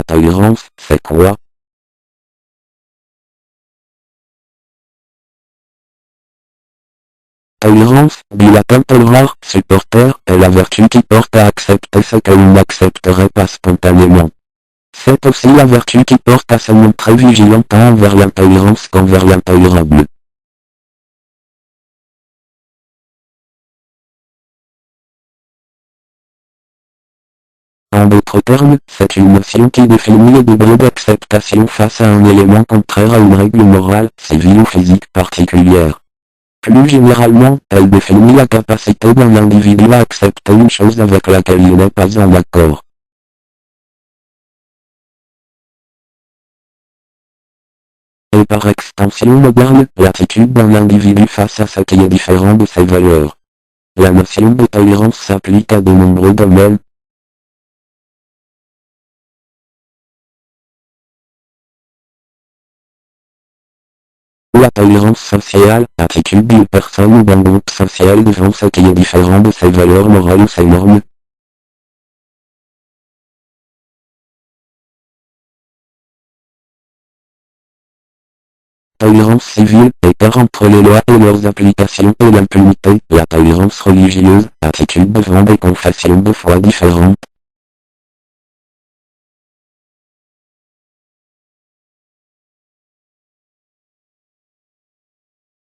La tolérance, c'est quoi? Tolérance, dit latin tolera, supporter, est la vertu qui porte à accepter ce que l'on n'accepterait pas spontanément. C'est aussi la vertu qui porte à se montrer vigilant tant envers l'intolérance qu'envers l'intolérable. En d'autres termes, c'est une notion qui définit le degré d'acceptation face à un élément contraire à une règle morale, civile ou physique particulière. Plus généralement, elle définit la capacité d'un individu à accepter une chose avec laquelle il n'est pas en accord. Et par extension moderne, l'attitude d'un individu face à ce qui est différent de ses valeurs. La notion de tolérance s'applique à de nombreux domaines. La tolérance sociale, attitude d'une personne ou d'un groupe social devant ce qui est différent de ses valeurs morales ou ses normes. Tolérance civile, écart entre les lois et leurs applications et l'impunité. La tolérance religieuse, attitude devant des confessions de foi différentes.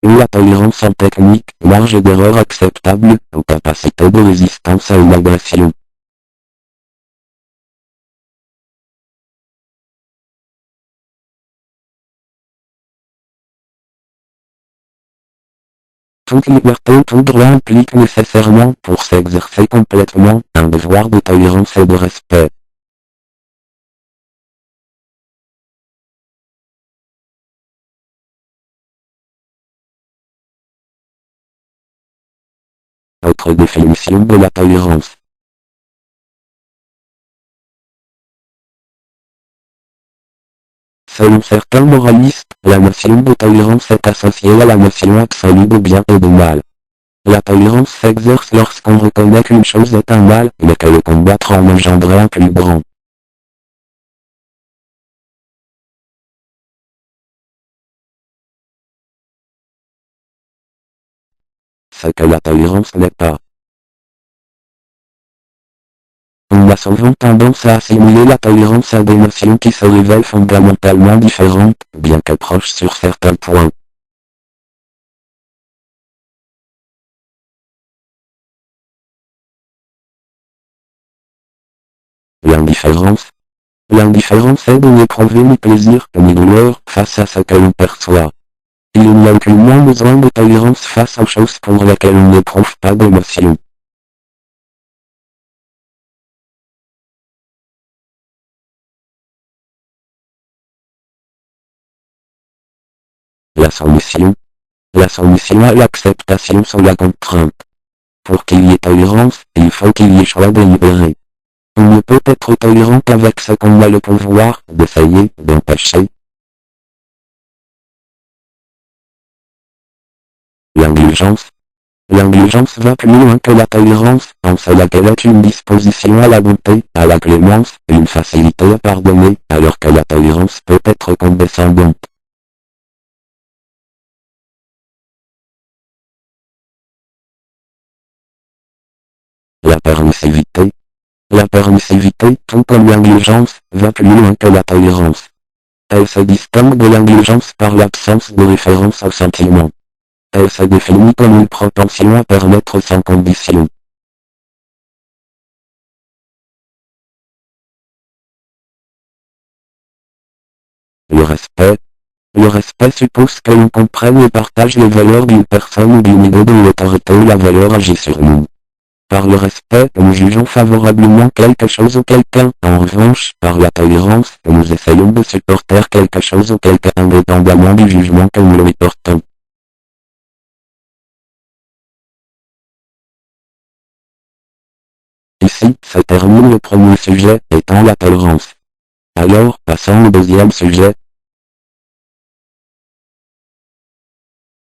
La tolérance en technique, marge d'erreur acceptable, ou capacité de résistance à une agression. Toute liberté ou tout droit implique nécessairement, pour s'exercer complètement, un devoir de tolérance et de respect. Autre définition de la tolérance. Selon certains moralistes, la notion de tolérance est associée à la notion absolue de bien et de mal. La tolérance s'exerce lorsqu'on reconnaît qu'une chose est un mal, mais que le combattre en engendrait un plus grand. Ce que la tolérance n'est pas. On a souvent tendance à assimiler la tolérance à des notions qui se révèlent fondamentalement différentes, bien que proches sur certains points. L'indifférence. L'indifférence est de n'éprouver ni plaisir, ni douleur, face à ce que l'on perçoit. Il n'y a aucunement besoin de tolérance face aux choses pour lesquelles on n'éprouve pas d'émotion. La soumission. La soumission à l'acceptation sans la contrainte. Pour qu'il y ait tolérance, il faut qu'il y ait choix délibéré. On ne peut être tolérant qu'avec ce qu'on a le pouvoir d'essayer, d'empêcher. L'indulgence. L'indulgence va plus loin que la tolérance, en cela qu'elle est une disposition à la bonté, à la clémence, une facilité à pardonner, alors que la tolérance peut être condescendante. La permissivité. La permissivité, tout comme l'indulgence, va plus loin que la tolérance. Elle se distingue de l'indulgence par l'absence de référence au sentiment. Elle se définit comme une propension à permettre sans condition. Le respect. Le respect suppose que l'on comprenne et partage les valeurs d'une personne ou d'une idée dont l'autorité ou la valeur agit sur nous. Par le respect, nous jugeons favorablement quelque chose ou quelqu'un. En revanche, par la tolérance, nous essayons de supporter quelque chose ou quelqu'un indépendamment du jugement que nous lui portons. Ici, se termine le premier sujet, étant la tolérance. Alors, passons au deuxième sujet,